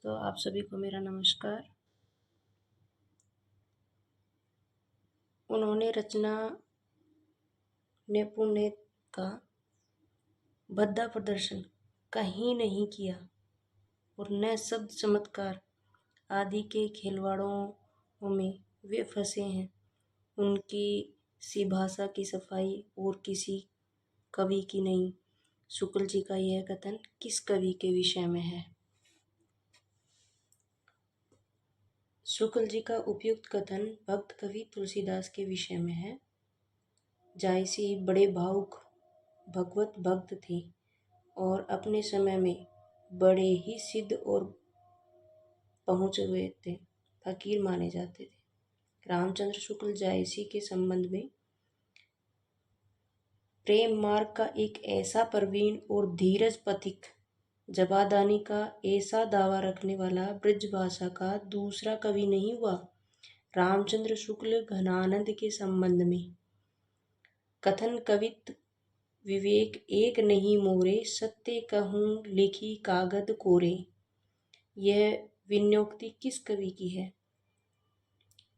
दोस्तों, आप सभी को मेरा नमस्कार। उन्होंने रचना नैपुण्य का भद्दा प्रदर्शन कहीं नहीं किया और न शब्द चमत्कार आदि के खिलवाड़ों में वे फंसे हैं। उनकी सी भाषा की सफाई और किसी कवि की नहीं। शुक्ल जी का यह कथन किस कवि के विषय में है? शुक्ल जी का उपयुक्त कथन भक्त कवि तुलसीदास के विषय में है। जायसी बड़े भावुक भगवत भक्त थे और अपने समय में बड़े ही सिद्ध और पहुँचे हुए थे, फकीर माने जाते थे। रामचंद्र शुक्ल जायसी के संबंध में प्रेम मार्ग का एक ऐसा प्रवीण और धीरज पथिक, जबादानी का ऐसा दावा रखने वाला ब्रजभाषा का दूसरा कवि नहीं हुआ। रामचंद्र शुक्ल घनानंद के संबंध में कथन कवित विवेक एक नहीं मोरे, सत्य कहूँ लिखी कागद कोरे। यह विन्योक्ति किस कवि की है?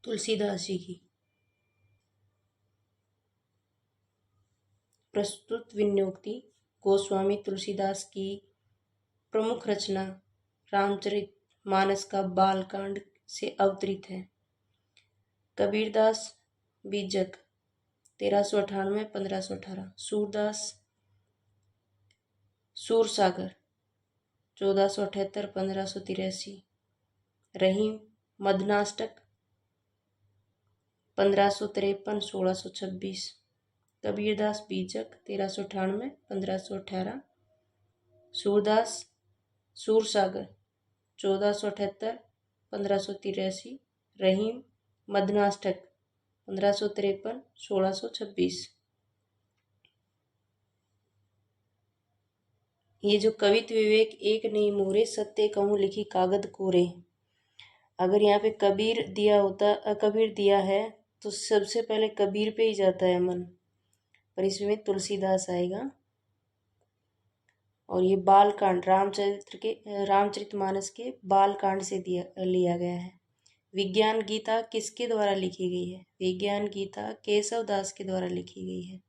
तुलसीदास जी की। प्रस्तुत विन्योक्ति गोस्वामी तुलसीदास की प्रमुख रचना रामचरित मानस का बालकांड से अवतरित है। कबीरदास बीजक 1398-1518, सूरदास सूरसागर 1478-1583, रहीम मदनाष्टक 1553-1626, कबीरदास बीजक 1398-1518, सूरदास सूरसागर 1478-1583, रहीम मदनाष्टक 1553-1626। ये जो कवित विवेक एक नहीं मोरे, सत्य कहूँ लिखी कागद कोरे, अगर यहाँ पे कबीर दिया है तो सबसे पहले कबीर पे ही जाता है मन, पर इसमें तुलसीदास आएगा। और ये बालकांड रामचरितमानस के बालकांड से लिया गया है। विज्ञान गीता किसके द्वारा लिखी गई है? विज्ञान गीता केशवदास के द्वारा लिखी गई है।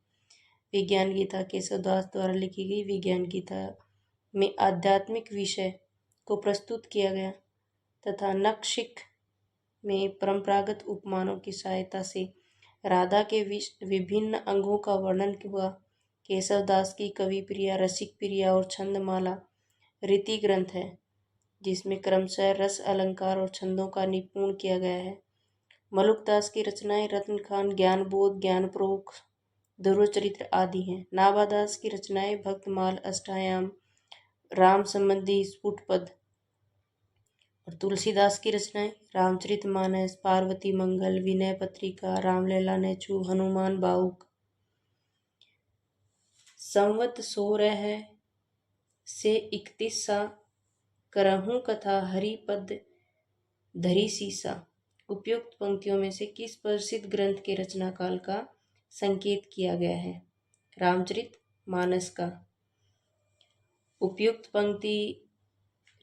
विज्ञान गीता केशवदास द्वारा लिखी गई। विज्ञान गीता में आध्यात्मिक विषय को प्रस्तुत किया गया तथा नखशिख में परंपरागत उपमानों की सहायता से राधा के विभिन्न अंगों का वर्णन हुआ। केशवदास की कवि प्रिया, रसिक प्रिया और छंदमाला रीति ग्रंथ है, जिसमें क्रमशः रस, अलंकार और छंदों का निपुण किया गया है। मलुकदास की रचनाएं रत्न खान, ज्ञानबोध, ज्ञानप्रोख, ध्रुव चरित्र आदि हैं। नाभादास की रचनाएं भक्तमाल, अष्टायाम, राम संबंधी स्फुटपद और तुलसीदास की रचनाएं रामचरितमानस, पार्वती मंगल, विनय पत्रिका, रामलीला नेचू, हनुमान बाहुक। संवत 16 से 31 करहूँ कथा हरिपद धरी सीसा। उपयुक्त पंक्तियों में से किस प्रसिद्ध ग्रंथ के रचना काल का संकेत किया गया है? रामचरितमानस का। उपयुक्त पंक्ति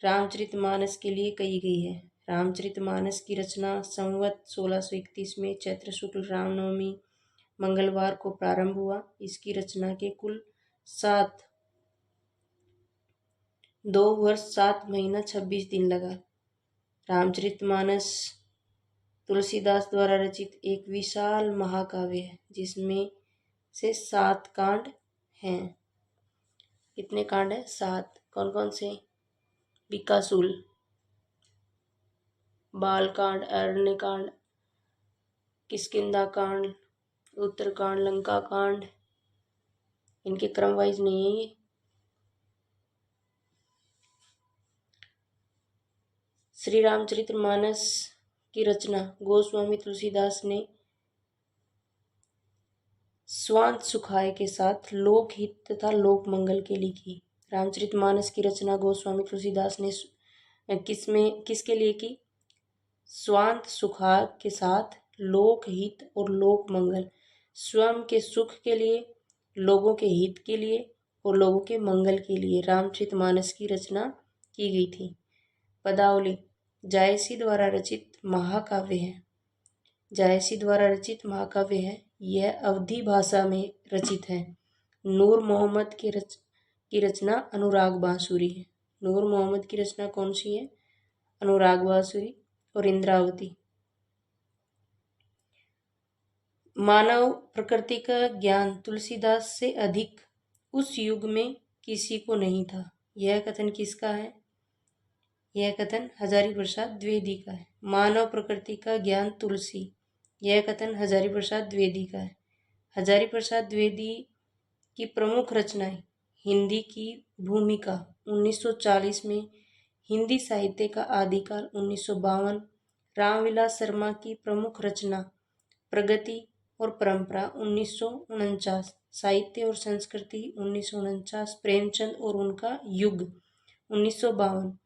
रामचरितमानस के लिए कही गई है। रामचरितमानस की रचना संवत 1631 में चैत्र शुक्ल रामनवमी मंगलवार को प्रारंभ हुआ। इसकी रचना के कुल 2 वर्ष 7 महीना 26 दिन लगा। रामचरितमानस तुलसीदास द्वारा रचित एक विशाल महाकाव्य है, जिसमें से 7 कांड हैं। कितने कांड हैं? 7। कौन कौन से? बिकासुल, बालकांड, अरण्यकांड, किष्किंधा कांड, उत्तरकांड, लंका कांड। इनके क्रम वाइज नहीं है ये। श्री रामचरितमानस की रचना गोस्वामी तुलसीदास ने स्वांत सुखाय के साथ लोकहित तथा लोक मंगल के लिए की। रामचरितमानस की रचना गोस्वामी तुलसीदास ने किसके लिए की? स्वांत सुखाय के साथ लोकहित और लोक मंगल, स्वयं के सुख के लिए, लोगों के हित के लिए और लोगों के मंगल के लिए रामचरितमानस की रचना की गई थी। पदावली जायसी द्वारा रचित महाकाव्य है। जायसी द्वारा रचित महाकाव्य है। यह अवधी भाषा में रचित है। नूर मोहम्मद की रचना अनुराग बांसुरी है। नूर मोहम्मद की रचना कौन सी है? अनुराग बांसुरी और इंद्रावती। मानव प्रकृति का ज्ञान तुलसीदास से अधिक उस युग में किसी को नहीं था। यह कथन किसका है? यह कथन हजारी प्रसाद द्विवेदी का है। मानव प्रकृति का ज्ञान तुलसी, यह कथन हजारी प्रसाद द्विवेदी का है। हजारी प्रसाद द्विवेदी की प्रमुख रचनाएं: हिंदी की भूमिका 1940 में, हिंदी साहित्य का आदिकाल 1952, रामविलास शर्मा की प्रमुख रचना प्रगति और परंपरा 1949, साहित्य और संस्कृति 1949, प्रेमचंद और उनका युग 1952,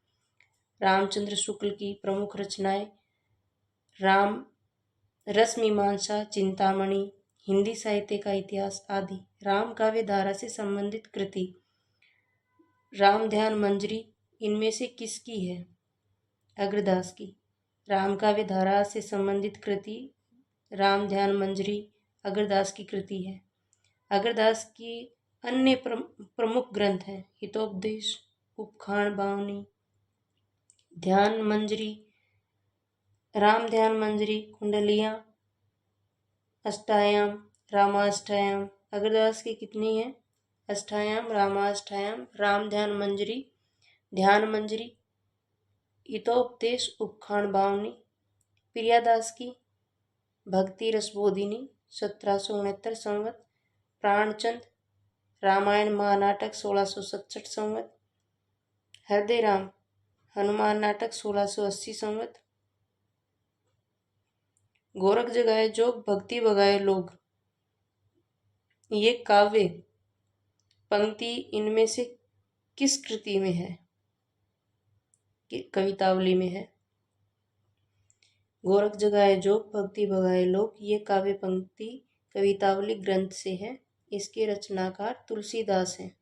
रामचंद्र शुक्ल की प्रमुख रचनाएं राम रसमीमांसा, चिंतामणि, हिंदी साहित्य का इतिहास आदि। राम काव्य धारा से संबंधित कृति राम ध्यान मंजरी इनमें से किसकी है? अग्रदास की। राम काव्य धारा से संबंधित कृति राम ध्यान मंजरी अग्रदास की कृति है। अग्रदास की अन्य प्रमुख ग्रंथ हैं हितोपदेश, उपखाण बावनी, ध्यान मंजरी, राम ध्यान मंजरी, कुंडलियाँ, अष्टायाम, रामाष्टायाम। अग्रदास की कितनी है? अष्टायाम, रामाष्टायाम, राम ध्यान मंजरी, ध्यान मंजरी, हितोपदेश, उपखाण बावनी। प्रियादास की भक्ति रसबोधिनी 1769 संवत, प्राणचंद, रामायण महानाटक 1667 संवत, हृदय राम, हनुमान नाटक 1680 संवत, गोरख जगाए जोग, भक्ति भगाए लोग, ये काव्य पंक्ति इनमें से किस कृति में है? कवितावली में है। गोरख जगाए जोग, भक्ति भगाए लोग, ये काव्य पंक्ति कवितावली ग्रंथ से है। इसके रचनाकार तुलसीदास हैं।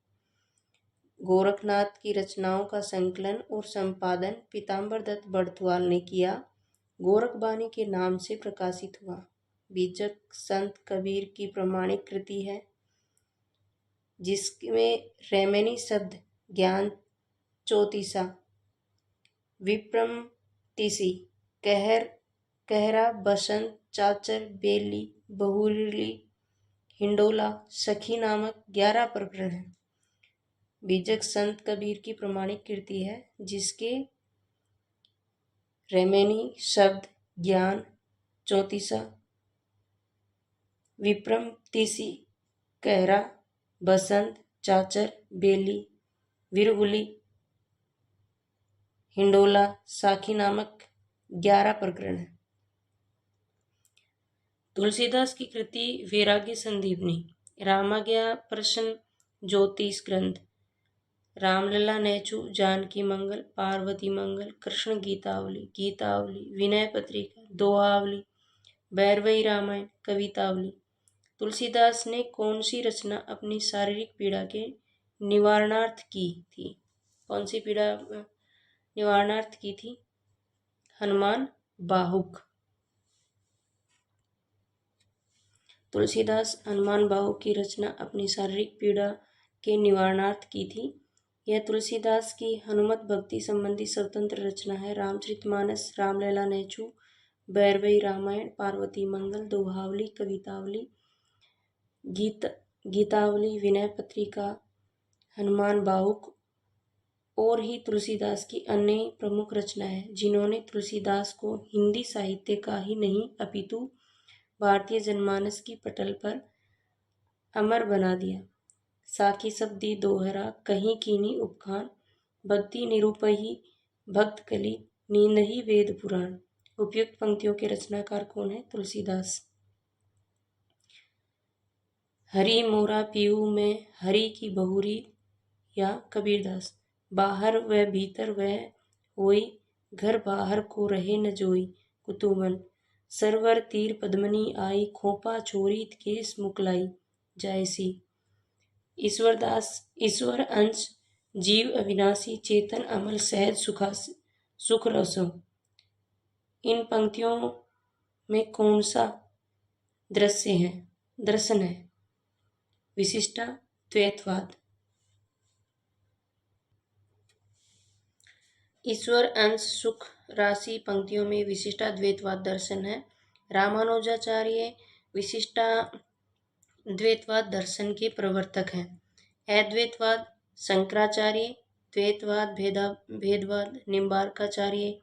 गोरखनाथ की रचनाओं का संकलन और संपादन पीताम्बर दत्त बड़थुआल ने किया। गोरखबानी के नाम से प्रकाशित हुआ। बीजक संत कबीर की प्रमाणिक कृति है, जिसमें रेमेनी शब्द ज्ञान चौतीसा, विप्रमतिसी, कहरा, बसंत, चाचर, बेली, बहुरीली, हिंडोला, सखी नामक 11 प्रकरण हैं। बीजक संत कबीर की प्रमाणिक कृति है, जिसके रेमेनी शब्द ज्ञान चौतीसा, विप्रमतिसी, कहरा, बसंत, चाचर, बेली, विरहुली, हिंडोला, साखी नामक 11 प्रकरण है। तुलसीदास की कृति वैराग्य संदीपनी, रामाज्ञा प्रश्न, ज्योतिष ग्रंथ, रामलला नेचु, जानकी मंगल, पार्वती मंगल, कृष्ण गीतावली, गीतावली, विनय पत्रिका, दोहावली, भैरवई रामायण, कवितावली। तुलसीदास ने कौन सी रचना अपनी शारीरिक पीड़ा के निवारणार्थ की थी? कौन सी पीड़ा निवारणार्थ की थी? हनुमान बाहुक। तुलसीदास हनुमान बाहुक की रचना अपनी शारीरिक पीड़ा के निवारणार्थ की थी। यह तुलसीदास की हनुमत भक्ति संबंधी स्वतंत्र रचना है। रामचरितमानस, रामलला नेचु, भैरवई रामायण, पार्वती मंगल, दोहावली, कवितावली, गीतावली, विनय पत्रिका, हनुमान बाहुक और ही तुलसीदास की अन्य प्रमुख रचना है, जिन्होंने तुलसीदास को हिंदी साहित्य का ही नहीं अपितु भारतीय जनमानस की पटल पर अमर बना दिया। साखी शब्दी दोहरा, कहीं कीनी उपखान, भक्ति निरूपही, भक्त कली, नींदही वेद पुराण। उपयुक्त पंक्तियों के रचनाकार कौन है? तुलसीदास। हरि मोरा पीऊ में, हरि की बहुरी, या कबीरदास। बाहर व भीतर वह होई, घर बाहर को रहे न जोई, कुतुबन। सरवर तीर पद्मनी आई, खोपा छोरी केस मुकलाई, जायसी। ईश्वरदास, ईश्वर अंश जीव अविनाशी, चेतन अमल सहज सुखासी, सुख रसों। इन पंक्तियों में कौन सा दर्शन है? विशिष्टाद्वैतवाद। ईश्वर अंश सुख राशि पंक्तियों में विशिष्टाद्वैतवाद दर्शन है। रामानुजाचार्य विशिष्टाद्वैतवाद दर्शन के प्रवर्तक हैं। अद्वैतवाद शंकराचार्य, द्वैतवाद भेदवाद निम्बार्काचार्य,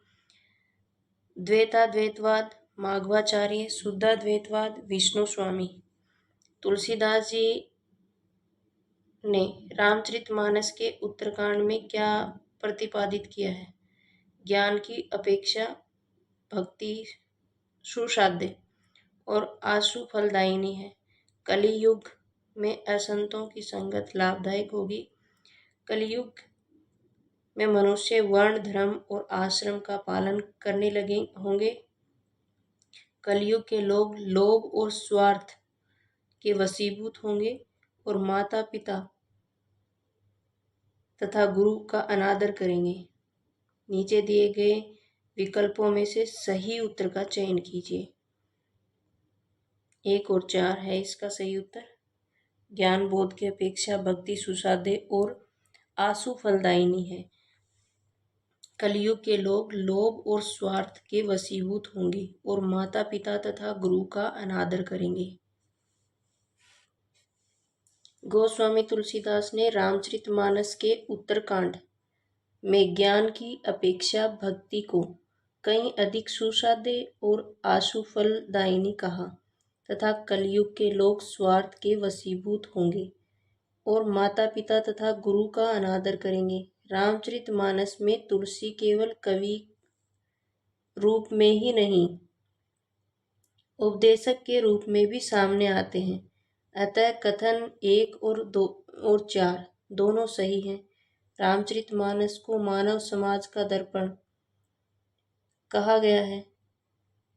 द्वैताद्वैतवाद माघवाचार्य, शुद्धाद्वैतवाद विष्णु स्वामी। तुलसीदास जी ने रामचरितमानस के उत्तरकांड में क्या प्रतिपादित किया है? ज्ञान की अपेक्षा भक्ति सुसाध्य और आशु फलदायिनी है। कलियुग में असंतों की संगत लाभदायक होगी। कलियुग में मनुष्य वर्ण धर्म और आश्रम का पालन करने लगे होंगे। कलयुग के लोग लोभ और स्वार्थ के वशीभूत होंगे और माता पिता तथा गुरु का अनादर करेंगे। नीचे दिए गए विकल्पों में से सही उत्तर का चयन कीजिए। 1 और 4 है इसका सही उत्तर। ज्ञान बोध की अपेक्षा भक्ति सुसाध्य और आशु फलदायिनी है। कलयुग के लोग लोभ और स्वार्थ के वशीभूत होंगे और माता पिता तथा गुरु का अनादर करेंगे। गोस्वामी तुलसीदास ने रामचरितमानस के उत्तरकांड में ज्ञान की अपेक्षा भक्ति को कहीं अधिक सुसाध्य और आशु फलदायिनी कहा तथा कलयुग के लोग स्वार्थ के वशीभूत होंगे और माता पिता तथा गुरु का अनादर करेंगे। रामचरितमानस में तुलसी केवल कवि रूप में ही नहीं, उपदेशक के रूप में भी सामने आते हैं। अतः कथन 1 और 2 और 4 दोनों सही हैं। रामचरितमानस को मानव समाज का दर्पण कहा गया है।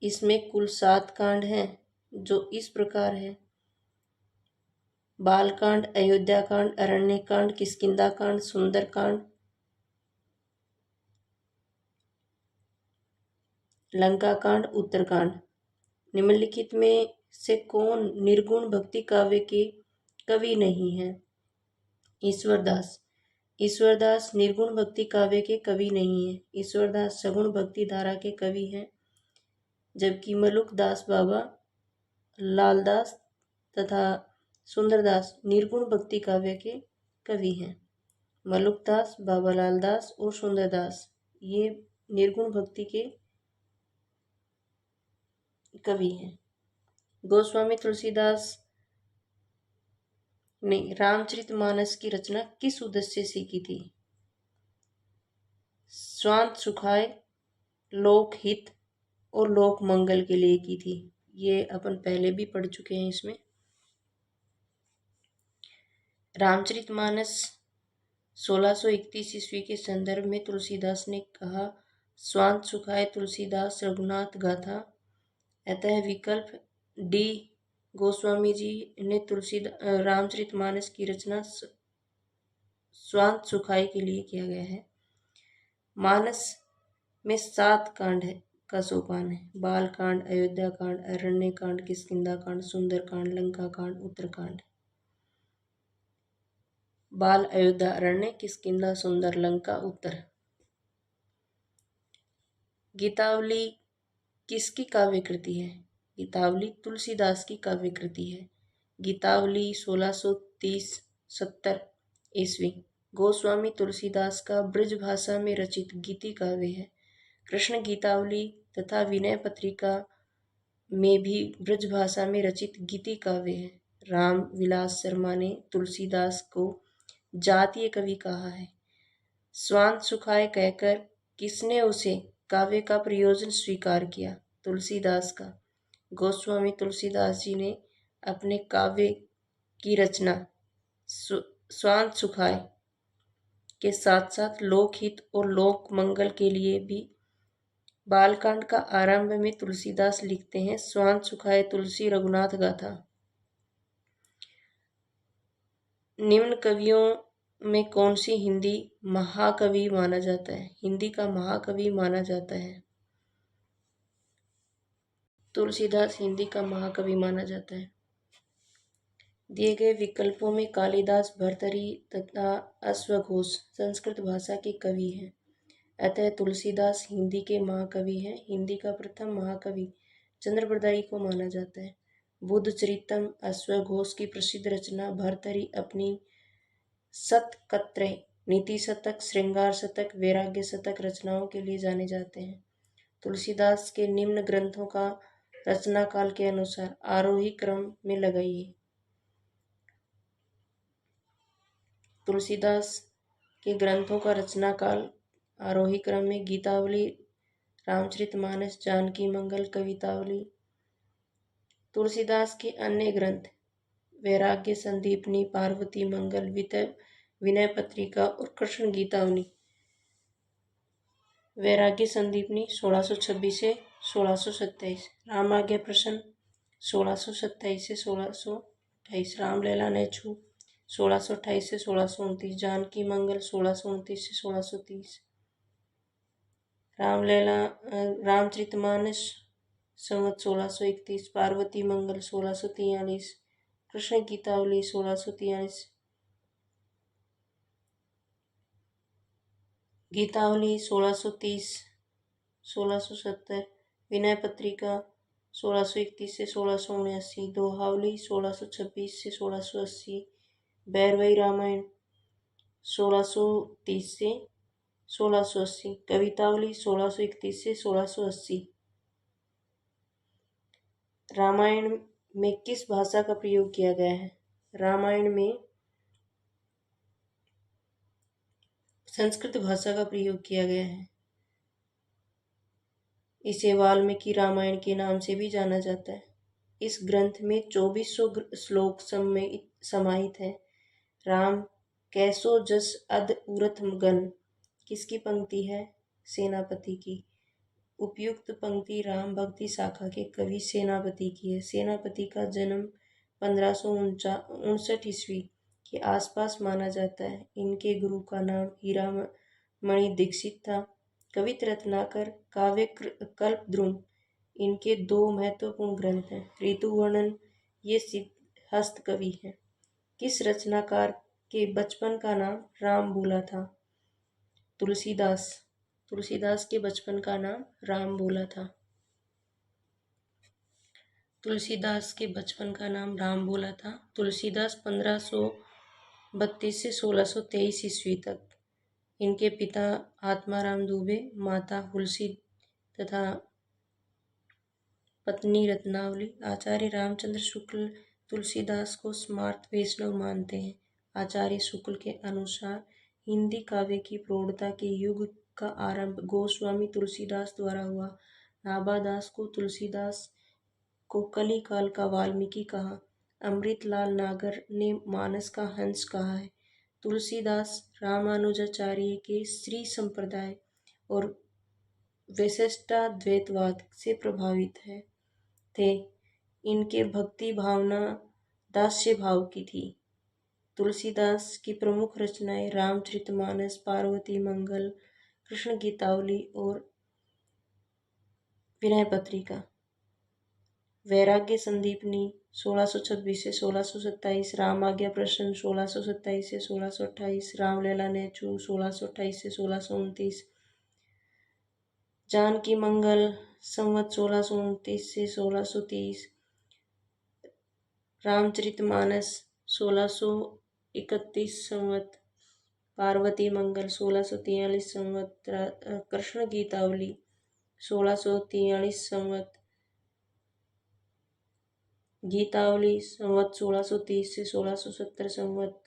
इसमें कुल 7 कांड हैं जो इस प्रकार है: बालकांड, अयोध्याकांड, अरण्यकांड, किष्किंधाकांड, सुंदरकांड, लंकाकांड, उत्तरकांड। निम्नलिखित में से कौन निर्गुण भक्ति काव्य के कवि नहीं है? ईश्वरदास। ईश्वरदास निर्गुण भक्ति काव्य के कवि नहीं है। ईश्वरदास सगुण भक्ति धारा के कवि हैं, जबकि मलुकदास, बाबा लालदास तथा सुंदरदास निर्गुण भक्ति काव्य के कवि हैं। मलुकदास, बाबा लालदास और सुंदरदास ये निर्गुण भक्ति के कवि हैं। गोस्वामी तुलसीदास ने रामचरितमानस की रचना किस उद्देश्य से की थी? स्वांत सुखाय, लोकहित और लोक मंगल के लिए की थी। ये अपन पहले भी पढ़ चुके हैं। इसमें रामचरितमानस 1631 ईस्वी के संदर्भ में तुलसीदास ने कहा, स्वांत सुखाय तुलसीदास रघुनाथ गाथा। अतः विकल्प डी, गोस्वामी जी ने रामचरितमानस की रचना स्वांत सुखाय के लिए किया गया है। मानस में 7 कांड का सोपान है: बालकांड, अयोध्याकांड, अरण्यकांड, किष्किंधाकांड, सुंदरकांड, लंकाकांड, उत्तरकांड। बाल, अयोध्या, अरण्य, किष्किंधा, सुंदर, लंका, उत्तर। गीतावली किसकी काव्य कृति है? गीतावली तुलसीदास की काव्य कृति है। गीतावली 1630-70 ईस्वी गोस्वामी तुलसीदास का ब्रज भाषा में रचित गीति काव्य है। कृष्ण गीतावली तथा विनय पत्रिका में भी ब्रज भाषा में रचित गीति काव्य है। राम विलास शर्मा ने तुलसीदास को जातीय कवि कहा है। स्वांत सुखाय कहकर किसने उसे काव्य का प्रयोजन स्वीकार किया? तुलसीदास का। गोस्वामी तुलसीदास जी ने अपने काव्य की रचना स्वांत सुखाय के साथ साथ लोकहित और लोक मंगल के लिए भी बालकांड का आरंभ में तुलसीदास लिखते हैं, स्वांत सुखाय तुलसी रघुनाथ गाथा। निम्न कवियों में कौन सी हिंदी महाकवि माना जाता है? हिंदी का महाकवि माना जाता है। तुलसीदास हिंदी का महाकवि माना जाता है। दिए गए विकल्पों में कालिदास, भर्तृहरि तथा अश्वघोष संस्कृत भाषा के कवि हैं, अतः तुलसीदास हिंदी के महाकवि हैं। हिंदी का प्रथम महाकवि चंद्रबरदाई को माना जाता है। बुद्ध चरितम अश्वघोष की प्रसिद्ध रचना, भर्तृहरि अपनी शतकत्रय, नीति शतक, श्रृंगार शतक, वैराग्य शतक रचनाओं के लिए जाने जाते हैं। तुलसीदास के निम्न ग्रंथों का रचना काल के अनुसार आरोही क्रम में लगाइए। तुलसीदास के ग्रंथों का रचना काल आरोही क्रम में गीतावली, रामचरितमानस, जानकी मंगल, कवितावली। तुलसीदास के अन्य ग्रंथ वैराग्य संदीपनी, पार्वती मंगल, विनय पत्रिका और कृष्ण गीतावली। वैराग्य संदीपनी 1626 से 1627, रामाज्ञा प्रश्न 1627 से 1628, रामलला नेछू 1628 से 1629, जानकी मंगल 1629 से 1630, रामलला रामचरितमानस संवत 1631, पार्वती मंगल 1643, कृष्ण गीतावली 1643, गीतावली 1630 1670, विनय पत्रिका 1631 से 1679, दोहावली 1626 से 1680, भैरवी रामायण 1630 से 1680, कवितावली 1631 से 1680। रामायण में किस भाषा का प्रयोग किया गया है? रामायण में संस्कृत भाषा का प्रयोग किया गया है। इसे वाल्मीकि रामायण के नाम से भी जाना जाता है। इस ग्रंथ में 2400 श्लोक समाहित हैं। राम कैसो जस अद उरथ गन किसकी पंक्ति है? सेनापति की। उपयुक्त पंक्ति राम भक्ति शाखा के कवि सेनापति की है। सेनापति का जन्म 1559 ईस्वी के आसपास माना जाता है। इनके गुरु का नाम हीरामणि दीक्षित था। कवित रत्नाकर, काव्य कल्पद्रुम इनके 2 महत्वपूर्ण ग्रंथ हैं। ऋतु वर्णन ये सिद्धहस्त कवि हैं। किस रचनाकार के बचपन का नाम राम भोला था? तुलसीदास। तुलसीदास के बचपन का नाम राम भोला था। तुलसीदास के बचपन का नाम राम भोला था। तुलसीदास 1532 से 1623 ईस्वी तक। इनके पिता आत्माराम दुबे, माता हुलसी तथा पत्नी रत्नावली। आचार्य रामचंद्र शुक्ल तुलसीदास को स्मार्त वैष्णव मानते हैं। आचार्य शुक्ल के अनुसार हिंदी काव्य की प्रौढ़ता के युग का आरंभ गोस्वामी तुलसीदास द्वारा हुआ। नाभादास को तुलसीदास को कली काल का वाल्मीकि कहा। अमृतलाल नागर ने मानस का हंस कहा है। तुलसीदास रामानुजाचार्य के श्री संप्रदाय और वैशिष्टाद्वैतवाद से प्रभावित थे। इनके भक्ति भावना दास्य भाव की थी। तुलसीदास की प्रमुख रचनाएं रामचरितमानस, पार्वती मंगल, कृष्ण गीतावली और विनय पत्रिका। वैराग्य संदीपनी 1626 से 1627, रामाज्ञा प्रश्न 1627 से 1628, रामलला नेछू 1628 से 1629, जानकी मंगल संवत 1629 से 1630, रामचरितमानस 1631 संवत, पार्वती मंगल 1643 संवत, कृष्ण गीतावली 1643 संवत, गीतावली संवत 1630 से 1670 संवत,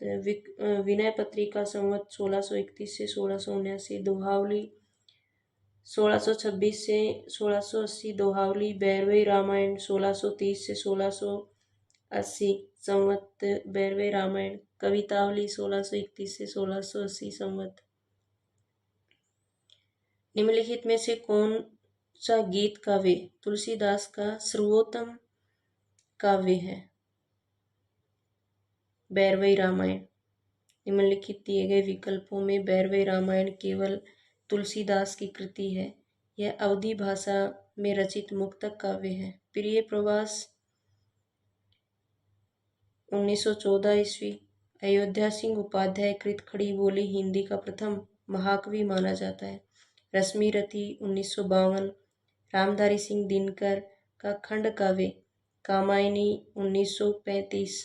विनय पत्रिका संवत 1631 से 1679, दोहावली 1626 से 1680, दोहावली भैरवी रामायण 1630 से 1680 संवत, भैरवी रामायण, कवितावली 1631 से 1680 संवत। निम्नलिखित में से कौन सा गीत काव्य तुलसीदास का सर्वोत्तम काव्य है? भैरवी रामायण। निम्नलिखित दिए गए विकल्पों में भैरवी रामायण केवल तुलसीदास की कृति है। यह अवधी भाषा में रचित मुक्तक काव्य है। प्रिय प्रवास 1914 ईस्वी। अयोध्या सिंह उपाध्याय कृत खड़ी बोली हिंदी का प्रथम महाकवि माना जाता है। रश्मि रति 1952। रामधारी सिंह दिनकर का खंड काव्य कामायनी 1935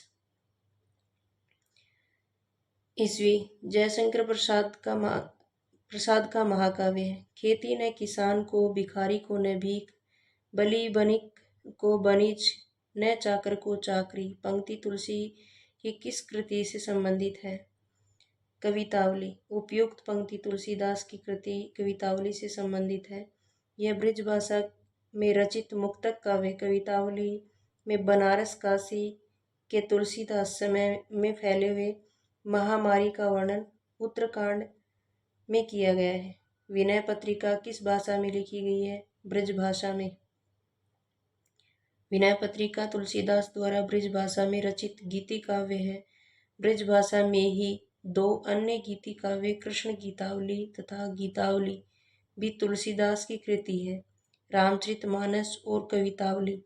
ईस्वी। जयशंकर प्रसाद का महाकाव्य है। खेती न किसान को, भिखारी को न भीख, बली बनिक को बनिज, न चाकर को चाकरी। पंक्ति तुलसी की किस कृति से संबंधित है? कवितावली। उपयुक्त पंक्ति तुलसीदास की कृति कवितावली से संबंधित है। यह ब्रज भाषा में रचित मुक्तक काव्य कवितावली में बनारस काशी के तुलसीदास समय में फैले हुए महामारी का वर्णन उत्तरकांड में किया गया है। विनय पत्रिका किस भाषा में लिखी गई है? ब्रज भाषा में। विनय पत्रिका तुलसीदास द्वारा ब्रज भाषा में रचित गीति काव्य है। ब्रज भाषा में ही दो अन्य गीति काव्य कृष्ण गीतावली तथा गीतावली भी तुलसीदास की कृति है। रामचरितमानस और कवितावली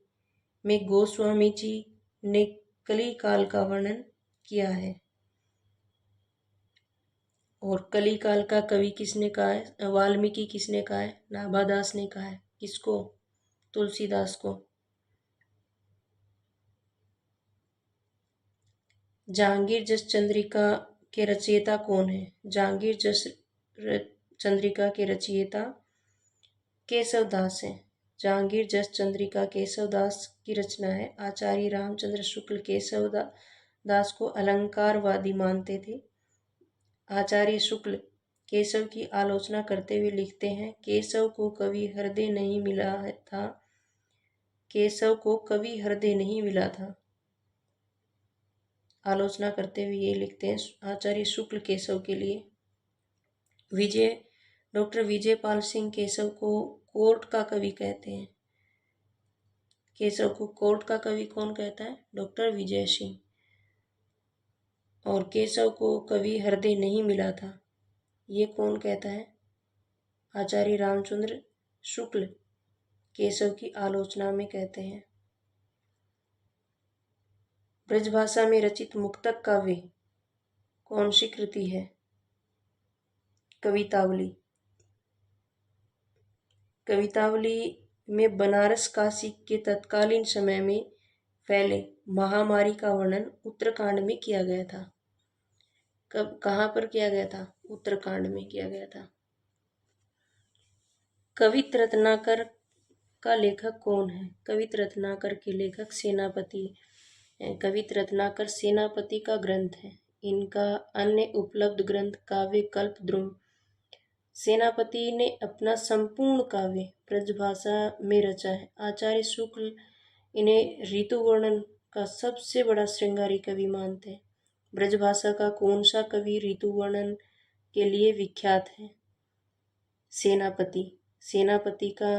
में गोस्वामी जी ने कली काल का वर्णन किया है। और कली काल का कवि किसने कहा है? वाल्मीकि किसने कहा है? नाभादास ने कहा है। किसको? तुलसीदास को। जहांगीर जस चंद्रिका के रचयिता कौन है? जहांगीर जस चंद्रिका के रचयिता केशवदास हैं। जहांगीर जस चंद्रिका केशवदास की रचना है। आचार्य रामचंद्र शुक्ल केशवदास को अलंकारवादी मानते थे। आचार्य शुक्ल केशव की आलोचना करते हुए लिखते हैं, केशव को कवि हृदय नहीं मिला था। केशव को कवि हृदय नहीं मिला था। आलोचना करते हुए ये लिखते हैं आचार्य शुक्ल केशव के लिए। डॉक्टर विजयपाल सिंह केशव को कोर्ट का कवि कहते हैं। केशव को कोर्ट का कवि कौन कहता है? डॉक्टर विजय सिंह। और केशव को कवि हृदय नहीं मिला था, ये कौन कहता है? आचार्य रामचंद्र शुक्ल केशव की आलोचना में कहते हैं। ब्रजभाषा में रचित मुक्तक काव्य कौन सी कृति है? कवितावली। कवितावली में बनारस काशी के तत्कालीन समय में फैले महामारी का वर्णन उत्तरकांड में किया गया था। कहाँ पर किया गया था? उत्तरकांड में किया गया था। कवित रत्नाकर का लेखक कौन है? कवित रत्नाकर के लेखक सेनापति हैं। कवित रत्नाकर सेनापति का ग्रंथ है। इनका अन्य उपलब्ध ग्रंथ काव्य कल्पद्रुम। सेनापति ने अपना संपूर्ण काव्य ब्रजभाषा में रचा है। आचार्य शुक्ल इन्हें ऋतु वर्णन का सबसे बड़ा श्रृंगारी कवि मानते हैं। ब्रजभाषा का कौन सा कवि ऋतु वर्णन के लिए विख्यात है? सेनापति। सेनापति का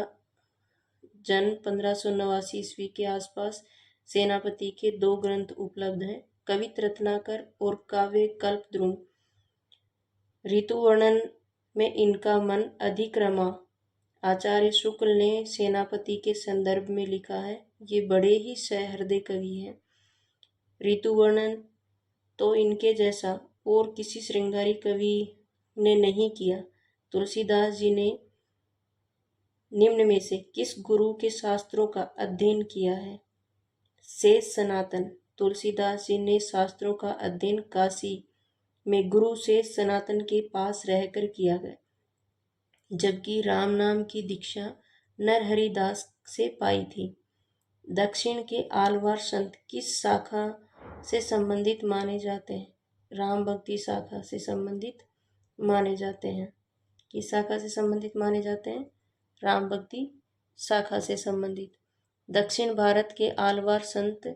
जन्म 1589 ईस्वी के आसपास। सेनापति के दो ग्रंथ उपलब्ध हैं, कवित रत्नाकर और काव्य कल्पद्रुम। ऋतु वर्णन में इनका मन अधिक रमा। आचार्य शुक्ल ने सेनापति के संदर्भ में लिखा है, ये बड़े ही सहृदय कवि हैं। ऋतु वर्णन तो इनके जैसा और किसी श्रृंगारी कवि ने नहीं किया। तुलसीदास जी ने निम्न में से किस गुरु के शास्त्रों का अध्ययन किया है? शेष सनातन। तुलसीदास जी ने शास्त्रों का अध्ययन काशी में गुरु शेष सनातन के पास रहकर किया गया, जबकि राम नाम की दीक्षा नरहरि दास से पाई थी। दक्षिण के आलवार संत किस शाखा से संबंधित माने जाते हैं? राम भक्ति शाखा से संबंधित माने जाते हैं। किस शाखा से संबंधित माने जाते हैं? राम भक्ति शाखा से संबंधित। दक्षिण भारत के आलवार संत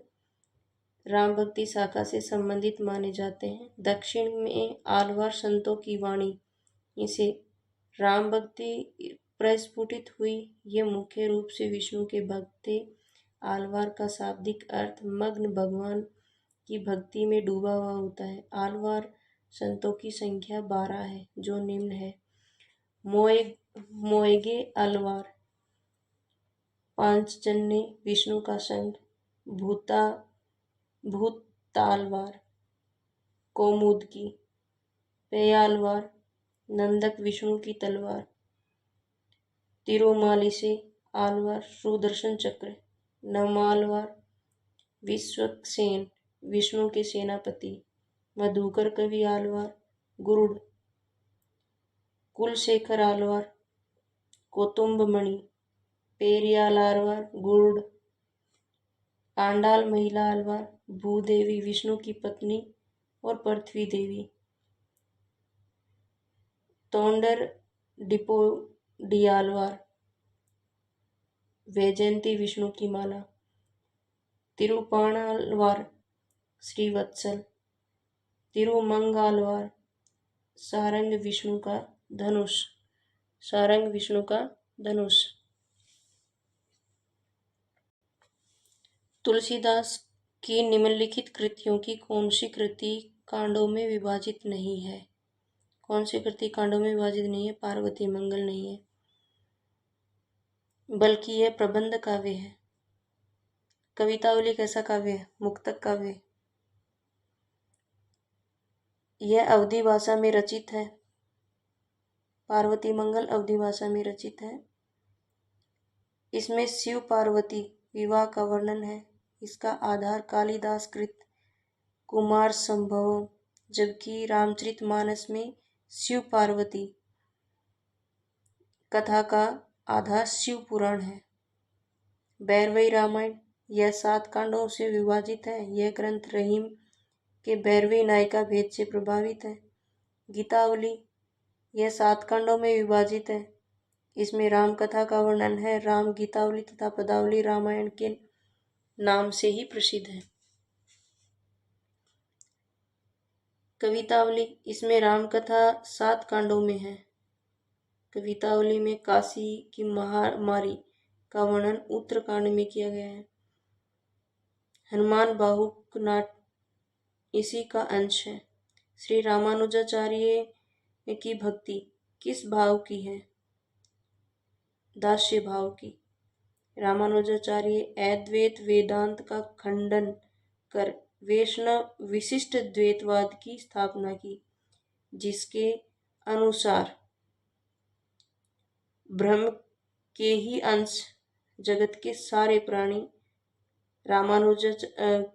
राम भक्ति शाखा से संबंधित माने जाते हैं। दक्षिण में आलवार संतों की वाणी इसे राम भक्ति प्रस्फुटित हुई। ये मुख्य रूप से विष्णु के भक्त थे। आलवार का शाब्दिक अर्थ मग्न, भगवान की भक्ति में डूबा हुआ होता है। आलवार संतों की संख्या 12 है, जो निम्न है। मोएगे अलवार, पांचजन्य विष्णु का संघ। भूतालवार, कौमुदकी। पेयालवार, नंदक विष्णु की तलवार। तिरुमालिसे आलवार, सुदर्शन चक्र। नमालवार, विश्वक्सेन, विष्णु के सेनापति। मधुकर कवि आलवार, गुरुड़। कुलशेखर आलवार, कौतुंबमणि। पेरियाल आलवार, गुरुड़। आंडाल महिला आलवार, भूदेवी, विष्णु की पत्नी और पृथ्वी देवी। तोंडर डिपोडी आलवार, वैजयंती, विष्णु की माला। तिरुपाणालवार, श्रीवत्सल। तिरुमंगालवार, सारंग, विष्णु का धनुष। सारंग, विष्णु का धनुष। तुलसीदास की निम्नलिखित कृतियों की कौन सी कृति कांडों में विभाजित नहीं है? कौन सी कृति कांडों में विभाजित नहीं है? पार्वती मंगल नहीं है, बल्कि यह प्रबंध काव्य है। कवितावली कैसा काव्य है? मुक्तक काव्य। यह अवधी भाषा में रचित है। पार्वती मंगल अवधी भाषा में रचित है। इसमें शिव पार्वती विवाह का वर्णन है। इसका आधार कालिदास कृत कुमार संभव, जबकि रामचरितमानस में शिव पार्वती कथा का आधार शिव पुराण है। भैरवी रामायण, यह 7 कांडों से विभाजित है। यह ग्रंथ रहीम के भैरवी नायिका भेद से प्रभावित है। गीतावली, यह 7 कांडों में विभाजित है। इसमें राम कथा का वर्णन है। राम गीतावली तथा पदावली रामायण के नाम से ही प्रसिद्ध है। कवितावली, इसमें राम कथा 7 कांडों में है। कवितावली में काशी की महामारी का वर्णन उत्तरकांड में किया गया है। हनुमान बाहुक नाट इसी का अंश है। श्री रामानुजाचार्य की भक्ति किस भाव की है? दास्य भाव की। रामानुजाचार्य अद्वैत वेदांत का खंडन कर वैष्णव विशिष्ट द्वैतवाद की स्थापना की, जिसके अनुसार ब्रह्म के ही अंश जगत के सारे प्राणी रामानुजाचार्य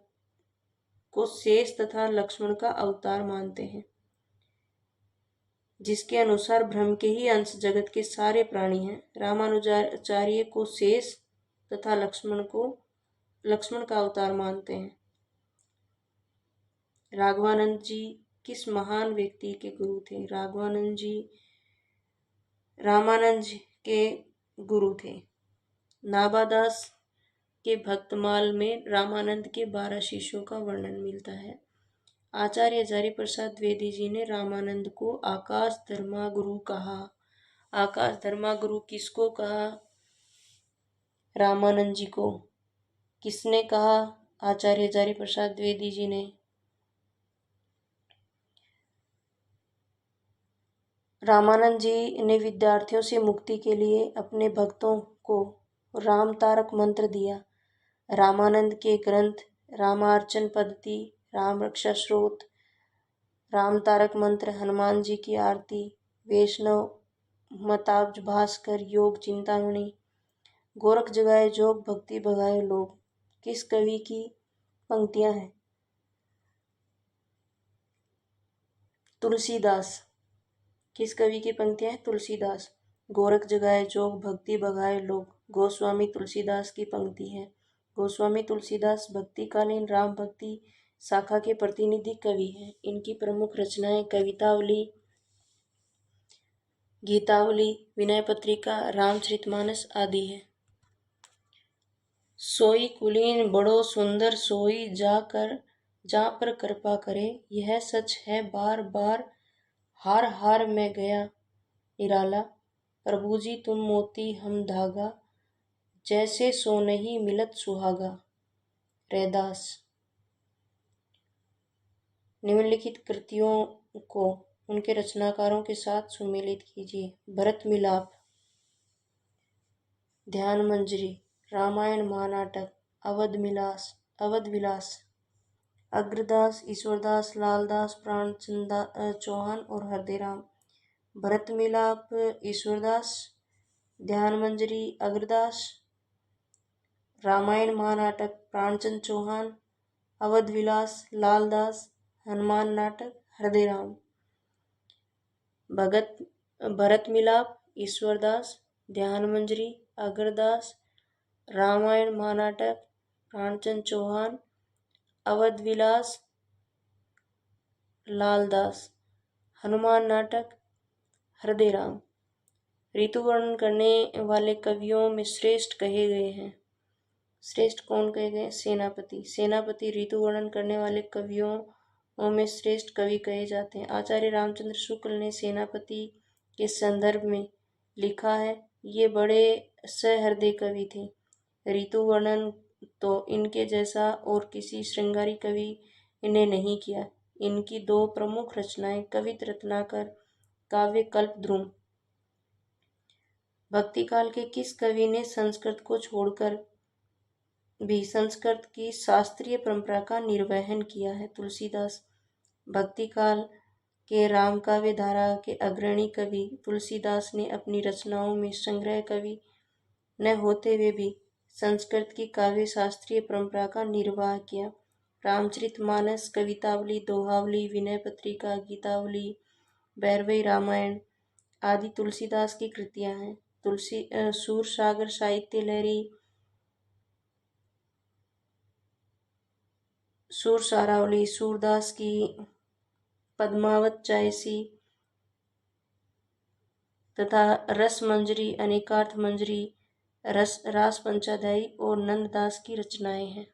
को शेष तथा लक्ष्मण का अवतार मानते हैं। जिसके अनुसार ब्रह्म के ही अंश जगत के सारे प्राणी हैं। रामानुजाचार्य को शेष तथा लक्ष्मण का अवतार मानते हैं। राघवानंद जी किस महान व्यक्ति के गुरु थे? राघवानंद जी रामानंद जी के गुरु थे। नाभादास के भक्तमाल में रामानंद के 12 शिष्यों का वर्णन मिलता है। आचार्य हजारी प्रसाद द्विवेदी जी ने रामानंद को आकाश धर्मा गुरु कहा। आकाश धर्मा गुरु किसको कहा? रामानंद जी को। किसने कहा? आचार्य हजारी प्रसाद द्विवेदी जी ने। रामानंद जी ने विद्यार्थियों से मुक्ति के लिए अपने भक्तों को राम तारक मंत्र दिया। रामानंद के ग्रंथ रामार्चन पद्धति, राम रक्षा स्रोत, राम तारक मंत्र, हनुमान जी की आरती, वैष्णव मताब्ज भास्कर, योग चिंतामणि, गोरख जगाए जोग, भक्ति भगाए लोग किस कवि की पंक्तियां हैं? तुलसीदास। किस कवि की पंक्तियां हैं? तुलसीदास। गोरख जगाए जोग, भक्ति भगाए लोग गोस्वामी तुलसीदास की पंक्ति है। गोस्वामी तुलसीदास भक्तिकालीन राम भक्ति शाखा के प्रतिनिधि कवि हैं। इनकी प्रमुख रचनाएं कवितावली, गीतावली, विनय पत्रिका, रामचरितमानस आदि है। सोई कुलीन बड़ो सुंदर सोई जा पर कृपा करे, यह सच है बार बार हार हार में गया निराला। प्रभु जी तुम मोती हम धागा, जैसे सो नहीं मिलत सुहागा। रैदास। निम्नलिखित कृतियों को उनके रचनाकारों के साथ सुमेलित कीजिए। भरत मिलाप, ध्यान मंजरी, रामायण महानाटक, अवध विलास, अग्रदास, ईश्वरदास, लालदास, प्राणचंद चौहान और हृदयराम। भरत मिलाप ईश्वरदास, ध्यान मंजरी अग्रदास, रामायण महानाटक प्राणचंद चौहान, अवध विलास लालदास, हनुमान नाटक हृदयराम। भरत मिलाप ईश्वरदास, ध्यान मंजरी अग्रदास, रामायण महानाटक प्राणचंद चौहान, अवध विलास लालदास, हनुमान नाटक हृदयराम। ऋतु वर्णन करने वाले कवियों में श्रेष्ठ कहे गए हैं। श्रेष्ठ कौन कहे गए? सेनापति। सेनापति ऋतु वर्णन करने वाले कवियों में श्रेष्ठ कवि कहे जाते हैं। आचार्य रामचंद्र शुक्ल ने सेनापति के संदर्भ में लिखा है, ये बड़े सहृदय कवि थे। ऋतु वर्णन तो इनके जैसा और किसी श्रृंगारी कवि ने नहीं किया। इनकी दो प्रमुख रचनाएं कवित रत्नाकर, काव्य कल्पद्रुम। भक्ति काल के किस कवि ने संस्कृत को छोड़कर भी संस्कृत की शास्त्रीय परंपरा का निर्वहन किया है? तुलसीदास। भक्ति काल के रामकाव्य धारा के अग्रणी कवि तुलसीदास ने अपनी रचनाओं में संग्रह कवि न होते हुए भी संस्कृत की काव्य शास्त्रीय परंपरा का निर्वाह किया। रामचरितमानस, कवितावली, दोहावली, विनय पत्रिका, गीतावली, भैरवी रामायण आदि तुलसीदास की कृतियां हैं। सूरसागर साहित्य लहरी, सूरसारावली, सूरदास की पद्मावत चायसी तथा रस मंजरी, अनेकार्थ मंजरी, रास पंचाध्यायी और नंददास की रचनाएं हैं।